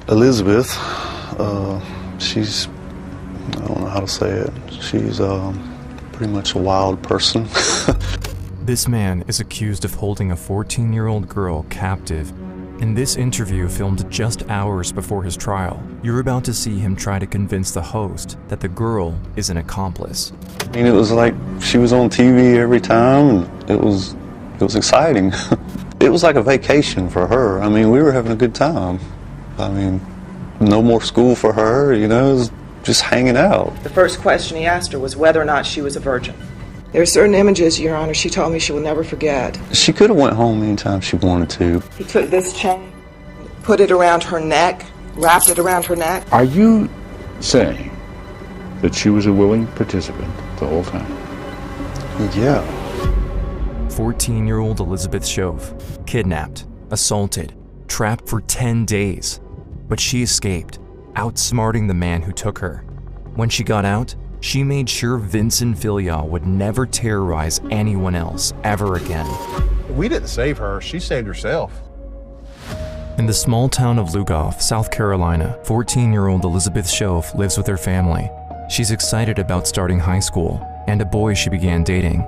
Elizabeth, she's, I don't know how to say it, she's pretty much a wild person. This man is accused of holding a 14-year-old girl captive. In this interview, filmed just hours before his trial, you're about to see him try to convince the host that the girl is an accomplice. I mean, it was like she was on TV every time, and it was exciting. It was like a vacation for her. I mean, we were having a good time. I mean, no more school for her, you know, it was just hanging out. The first question he asked her was whether or not she was a virgin. There are certain images, Your Honor, she told me she will never forget. She could have went home anytime she wanted to. He took this chain, put it around her neck, wrapped it around her neck. Are you saying that she was a willing participant the whole time? Yeah. 14-year-old Elizabeth Shoaf, kidnapped, assaulted, trapped for 10 days. But she escaped, outsmarting the man who took her. When she got out, she made sure Vincent Filial would never terrorize anyone else ever again. We didn't save her, she saved herself. In the small town of Lugoff, South Carolina, 14-year-old Elizabeth Shoaf lives with her family. She's excited about starting high school and a boy she began dating.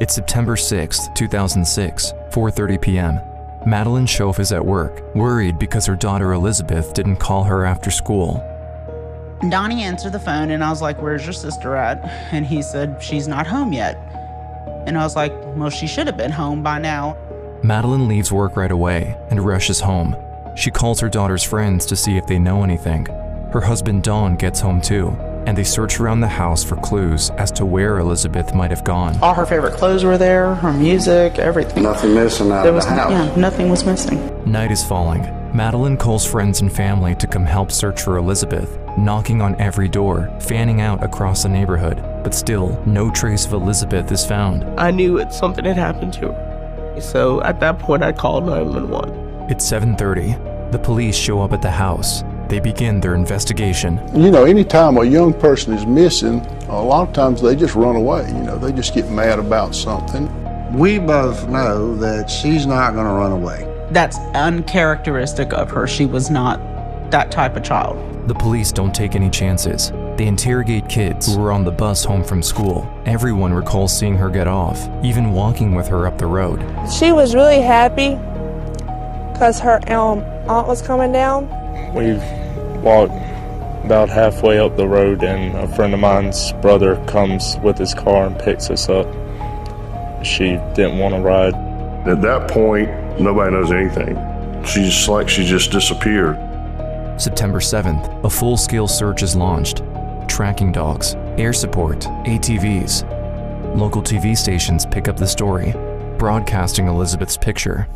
It's September 6, 2006, 4:30 p.m. Madeline Shoaf is at work, worried because her daughter Elizabeth didn't call her after school. Donnie answered the phone and I was like, "Where's your sister at?" And he said, "She's not home yet." And I was like, "Well, she should have been home by now." Madeline leaves work right away and rushes home. She calls her daughter's friends to see if they know anything. Her husband Don gets home too, and they search around the house for clues as to where Elizabeth might have gone. All her favorite clothes were there, her music, everything. Nothing missing out of the house. Yeah, nothing was missing. Night is falling. Madeline calls friends and family to come help search for Elizabeth, knocking on every door, fanning out across the neighborhood, but still, no trace of Elizabeth is found. I knew something had happened to her. So at that point, I called 911. It's 7:30. The police show up at the house. They begin their investigation. You know, anytime a young person is missing, a lot of times they just run away. You know, they just get mad about something. We both know that she's not going to run away. That's uncharacteristic of her. She was not that type of child. The police don't take any chances. They interrogate kids who were on the bus home from school. Everyone recalls seeing her get off, even walking with her up the road. She was really happy because her aunt was coming down. We've walked about halfway up the road and a friend of mine's brother comes with his car and picks us up. She didn't want to ride. At that point, nobody knows anything. She's like she just disappeared. September 7th, a full-scale search is launched. Tracking dogs, air support, ATVs. Local TV stations pick up the story, broadcasting Elizabeth's picture.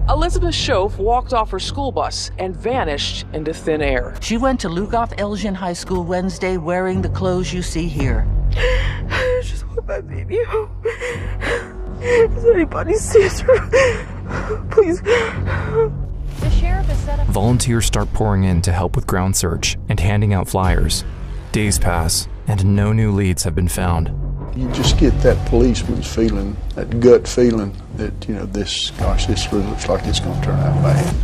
Elizabeth Shoaf walked off her school bus and vanished into thin air. She went to Lugoff Elgin High School Wednesday wearing the clothes you see here. I just want my baby home. Does anybody see her? Please. The sheriff has set up. Volunteers start pouring in to help with ground search and handing out flyers. Days pass, and no new leads have been found. You just get that policeman's feeling, that gut feeling that, you know, this really looks like it's going to turn out bad.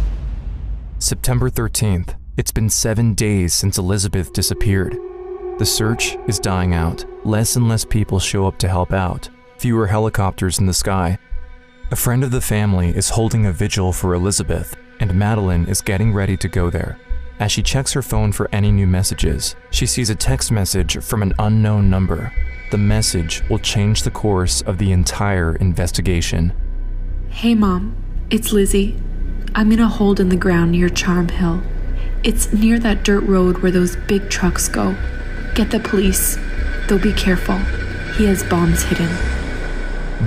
September 13th. It's been 7 days since Elizabeth disappeared. The search is dying out. Less and less people show up to help out. Fewer helicopters in the sky. A friend of the family is holding a vigil for Elizabeth, and Madeline is getting ready to go there. As she checks her phone for any new messages, she sees a text message from an unknown number. The message will change the course of the entire investigation. Hey Mom, it's Lizzie. I'm in a hole in the ground near Charm Hill. It's near that dirt road where those big trucks go. Get the police. Though be careful. He has bombs hidden.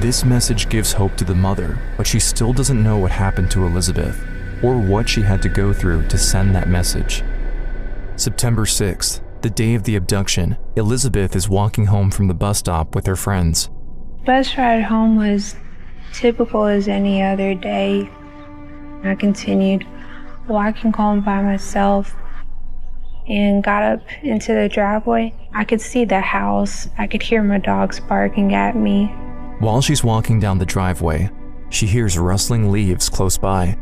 This message gives hope to the mother, but she still doesn't know what happened to Elizabeth, or what she had to go through to send that message. September 6th, the day of the abduction, Elizabeth is walking home from the bus stop with her friends. Bus ride home was typical as any other day. I continued walking home by myself and got up into the driveway. I could see the house. I could hear my dogs barking at me. While she's walking down the driveway, she hears rustling leaves close by.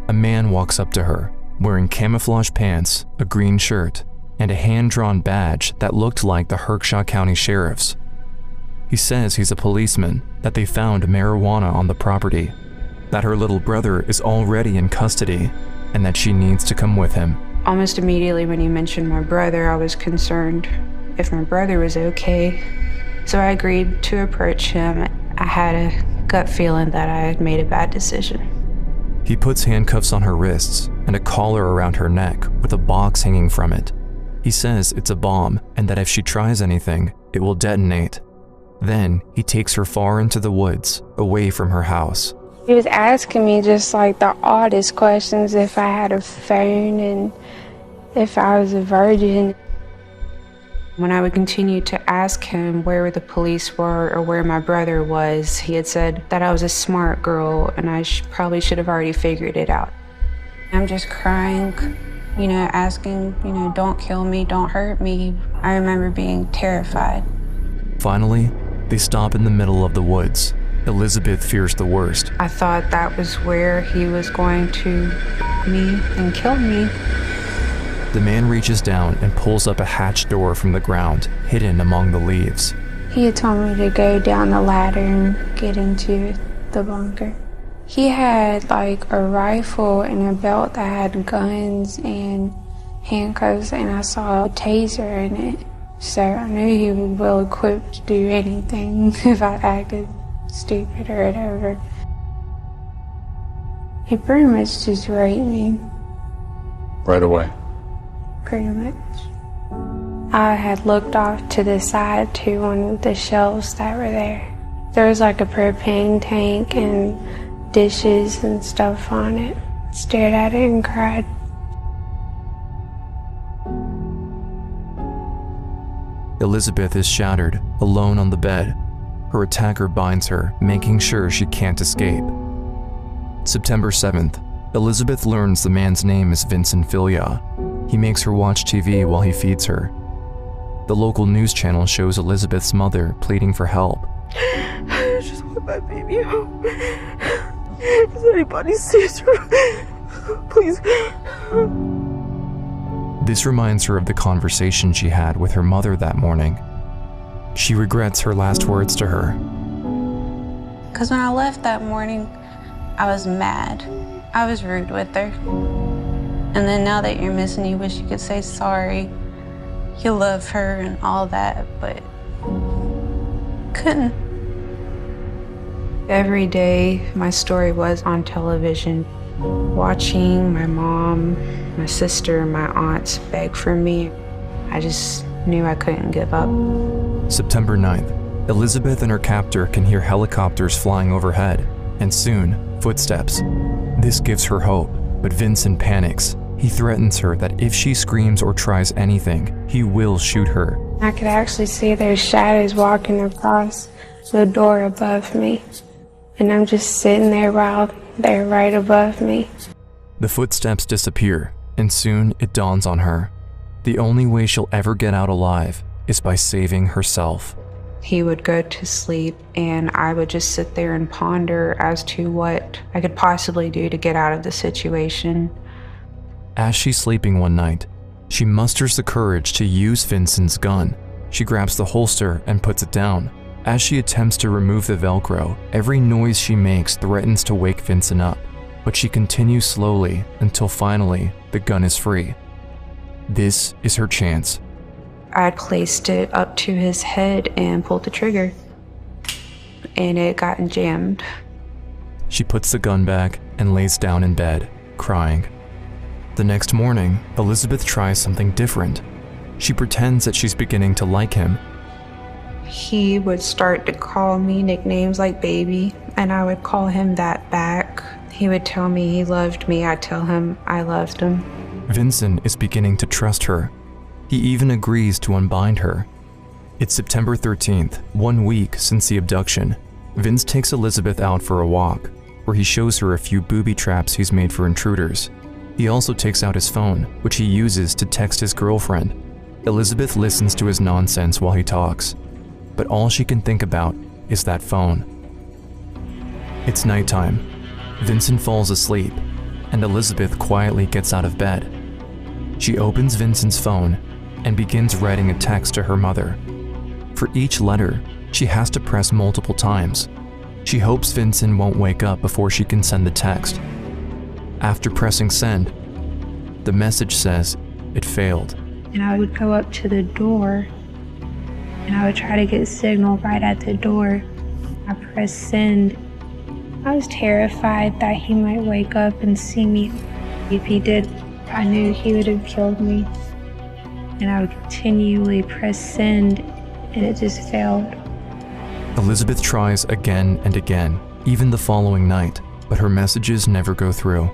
A man walks up to her. wearing camouflage pants, a green shirt, and a hand-drawn badge that looked like the Herkshaw County Sheriff's. He says he's a policeman, that they found marijuana on the property, that her little brother is already in custody, and that she needs to come with him. Almost immediately when you mentioned my brother, I was concerned if my brother was okay. So I agreed to approach him. I had a gut feeling that I had made a bad decision. He puts handcuffs on her wrists and a collar around her neck with a box hanging from it. He says it's a bomb and that if she tries anything, it will detonate. Then he takes her far into the woods, away from her house. He was asking me just like the oddest questions, if I had a phone and if I was a virgin. When I would continue to ask him where the police were or where my brother was, he had said that I was a smart girl and I probably should have already figured it out. I'm just crying, asking, don't kill me, don't hurt me. I remember being terrified. Finally, they stop in the middle of the woods. Elizabeth fears the worst. I thought that was where he was going to me and kill me. The man reaches down and pulls up a hatch door from the ground, hidden among the leaves. He had told me to go down the ladder and get into the bunker. He had like a rifle and a belt that had guns and handcuffs, and I saw a taser in it. So I knew he was well equipped to do anything if I acted stupid or whatever. He pretty much just raped me. Right away. Pretty much. I had looked off to the side to one of the shelves that were there. There was like a propane tank and dishes and stuff on it. Stared at it and cried. Elizabeth is shattered, alone on the bed. Her attacker binds her, making sure she can't escape. September 7th, Elizabeth learns the man's name is Vincent Filya. He makes her watch TV while he feeds her. The local news channel shows Elizabeth's mother pleading for help. I just want my baby home. Does anybody see her? Please. This reminds her of the conversation she had with her mother that morning. She regrets her last words to her. Because when I left that morning, I was mad. I was rude with her. And then now that you're missing, you wish you could say sorry. You love her and all that, but couldn't. Every day, my story was on television. Watching my mom, my sister, my aunts beg for me. I just knew I couldn't give up. September 9th, Elizabeth and her captor can hear helicopters flying overhead, and soon, footsteps. This gives her hope, but Vincent panics. He threatens her that if she screams or tries anything, he will shoot her. I could actually see their shadows walking across the door above me. And I'm just sitting there while they're right above me. The footsteps disappear, and soon it dawns on her. The only way she'll ever get out alive is by saving herself. He would go to sleep, and I would just sit there and ponder as to what I could possibly do to get out of the situation. As she's sleeping one night, she musters the courage to use Vincent's gun. She grabs the holster and puts it down. As she attempts to remove the Velcro, every noise she makes threatens to wake Vincent up, but she continues slowly until finally the gun is free. This is her chance. I had placed it up to his head and pulled the trigger, and it got jammed. She puts the gun back and lays down in bed, crying. The next morning, Elizabeth tries something different. She pretends that she's beginning to like him. He would start to call me nicknames like baby, and I would call him that back. He would tell me he loved me. I'd tell him I loved him. Vincent is beginning to trust her. He even agrees to unbind her. It's September 13th, 1 week since the abduction. Vince takes Elizabeth out for a walk, where he shows her a few booby traps he's made for intruders. He also takes out his phone, which he uses to text his girlfriend. Elizabeth listens to his nonsense while he talks, but all she can think about is that phone. It's nighttime. Vincent falls asleep. and Elizabeth quietly gets out of bed. She opens Vincent's phone and begins writing a text to her mother. For each letter, she has to press multiple times. She hopes Vincent won't wake up before she can send the text. After pressing send, the message says it failed. And I would go up to the door and I would try to get signal right at the door. I pressed send. I was terrified that he might wake up and see me. If he did, I knew he would have killed me. And I would continually press send, and it just failed. Elizabeth tries again and again, even the following night, but her messages never go through.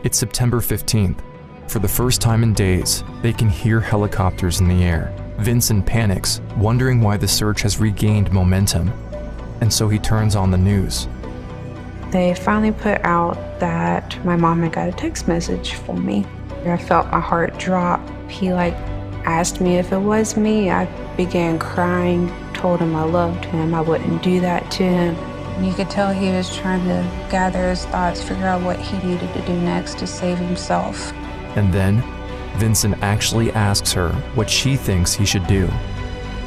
It's September 15th. For the first time in days, they can hear helicopters in the air. Vincent panics, wondering why the search has regained momentum, and so he turns on the news. They finally put out that my mom had got a text message for me. I felt my heart drop. He asked me if it was me. I began crying, told him I loved him, I wouldn't do that to him. And you could tell he was trying to gather his thoughts, figure out what he needed to do next to save himself. And then, Vincent actually asks her what she thinks he should do.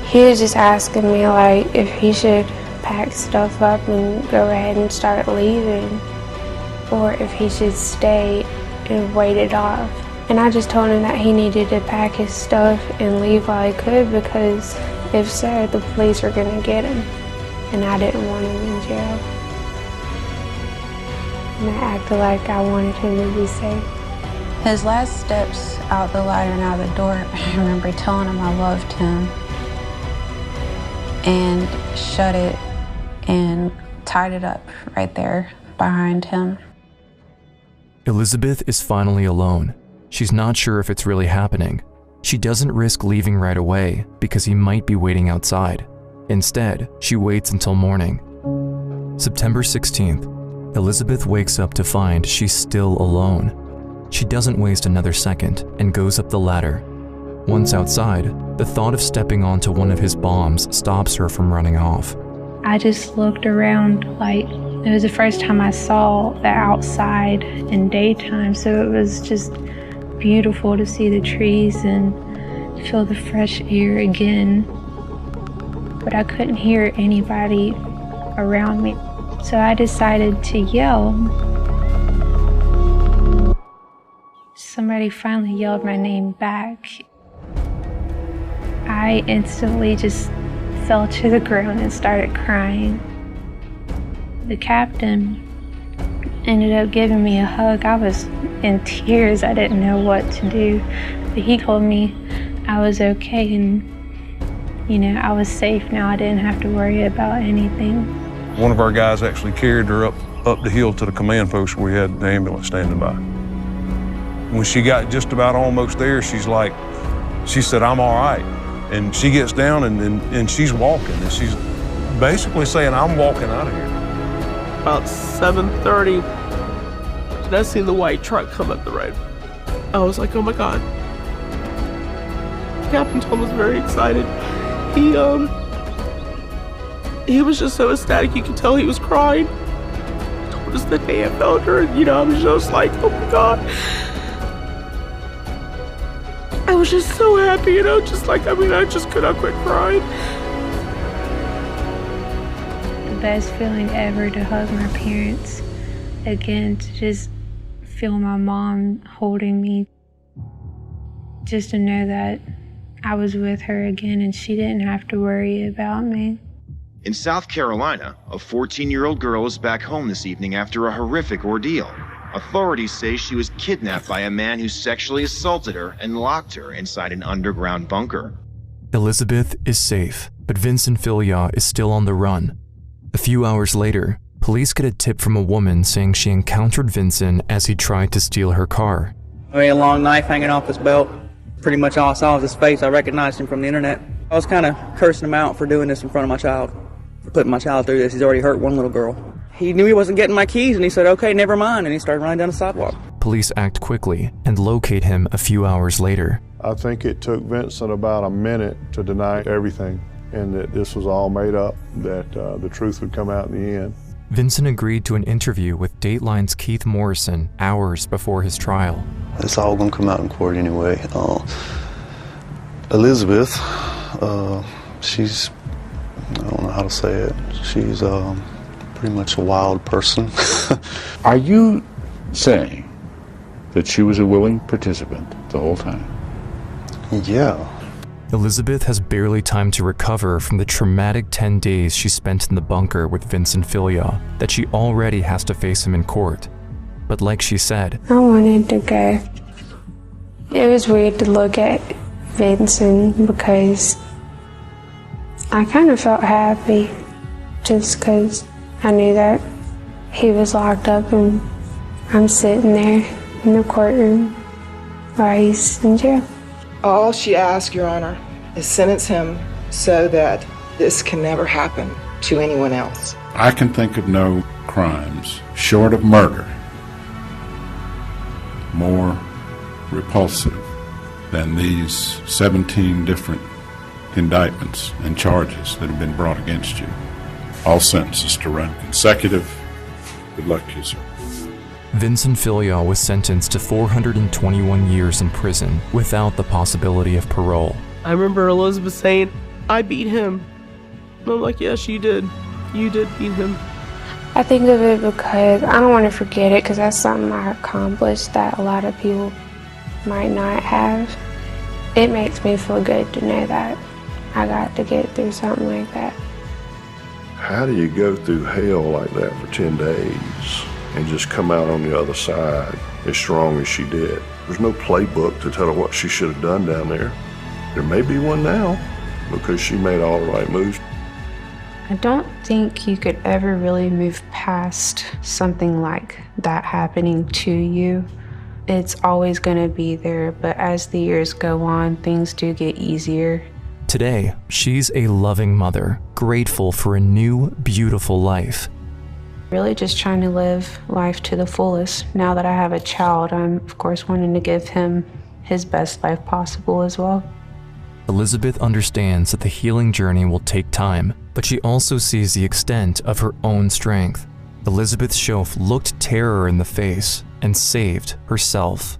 He was just asking me if he should pack stuff up and go ahead and start leaving, or if he should stay and wait it off. And I just told him that he needed to pack his stuff and leave while he could, because if so, the police are gonna get him. And I didn't want him in jail. And I acted like I wanted him to be safe. His last steps out the ladder and out the door, I remember telling him I loved him and shut it and tied it up right there behind him. Elizabeth is finally alone. She's not sure if it's really happening. She doesn't risk leaving right away because he might be waiting outside. Instead, she waits until morning. September 16th, Elizabeth wakes up to find she's still alone. She doesn't waste another second and goes up the ladder. Once outside, the thought of stepping onto one of his bombs stops her from running off. I just looked around it was the first time I saw the outside in daytime, so it was just beautiful to see the trees and feel the fresh air again. But I couldn't hear anybody around me, so I decided to yell. Somebody finally yelled my name back. I instantly just fell to the ground and started crying. The captain ended up giving me a hug. I was in tears. I didn't know what to do. But he told me I was okay and, I was safe now. I didn't have to worry about anything. One of our guys actually carried her up the hill to the command post where we had the ambulance standing by. When she got just about almost there, she said, "I'm all right." And she gets down and she's walking, and she's basically saying, "I'm walking out of here." About 7:30, and I seen the white truck come up the road. I was like, oh my God. Captain Tom was very excited. He was just so ecstatic, you could tell he was crying. He told us that they had found her, and I was just like, oh my God. I was just so happy, I just could not quit crying. The best feeling ever to hug my parents again, to just feel my mom holding me, just to know that I was with her again and she didn't have to worry about me. In South Carolina, a 14-year-old girl is back home this evening after a horrific ordeal. Authorities say she was kidnapped by a man who sexually assaulted her and locked her inside an underground bunker. Elizabeth is safe, but Vincent Filya is still on the run. A few hours later, police get a tip from a woman saying she encountered Vincent as he tried to steal her car. He had a long knife hanging off his belt. Pretty much all I saw was his face. I recognized him from the internet. I was kind of cursing him out for doing this in front of my child, for putting my child through this. He's already hurt one little girl. He knew he wasn't getting my keys, and he said, okay, never mind, and he started running down the sidewalk. Police act quickly and locate him a few hours later. I think it took Vincent about a minute to deny everything, and that this was all made up, that the truth would come out in the end. Vincent agreed to an interview with Dateline's Keith Morrison hours before his trial. It's all gonna come out in court anyway. Elizabeth, she's, I don't know how to say it, she's pretty much a wild person. Are you saying that she was a willing participant the whole time? Yeah. Elizabeth has barely time to recover from the traumatic 10 days she spent in the bunker with Vincent Filio that she already has to face him in court. But like she said, I wanted to go. It was weird to look at Vincent because I kind of felt happy just because I knew that he was locked up and I'm sitting there in the courtroom while he's in jail. All she asks, Your Honor, is sentence him so that this can never happen to anyone else. I can think of no crimes short of murder more repulsive than these 17 different indictments and charges that have been brought against you. All sentences to run consecutive. Good luck to you, sir. Vincent Filio was sentenced to 421 years in prison without the possibility of parole. I remember Elizabeth saying, I beat him. And I'm like, yes, you did. You did beat him. I think of it because I don't want to forget it because that's something I accomplished that a lot of people might not have. It makes me feel good to know that I got to get through something like that. How do you go through hell like that for 10 days and just come out on the other side as strong as she did? There's no playbook to tell her what she should have done down there. There may be one now because she made all the right moves. I don't think you could ever really move past something like that happening to you. It's always going to be there, but as the years go on, things do get easier. Today, she's a loving mother, grateful for a new, beautiful life. Really just trying to live life to the fullest. Now that I have a child, I'm of course wanting to give him his best life possible as well. Elizabeth understands that the healing journey will take time, but she also sees the extent of her own strength. Elizabeth Shoaf looked terror in the face and saved herself.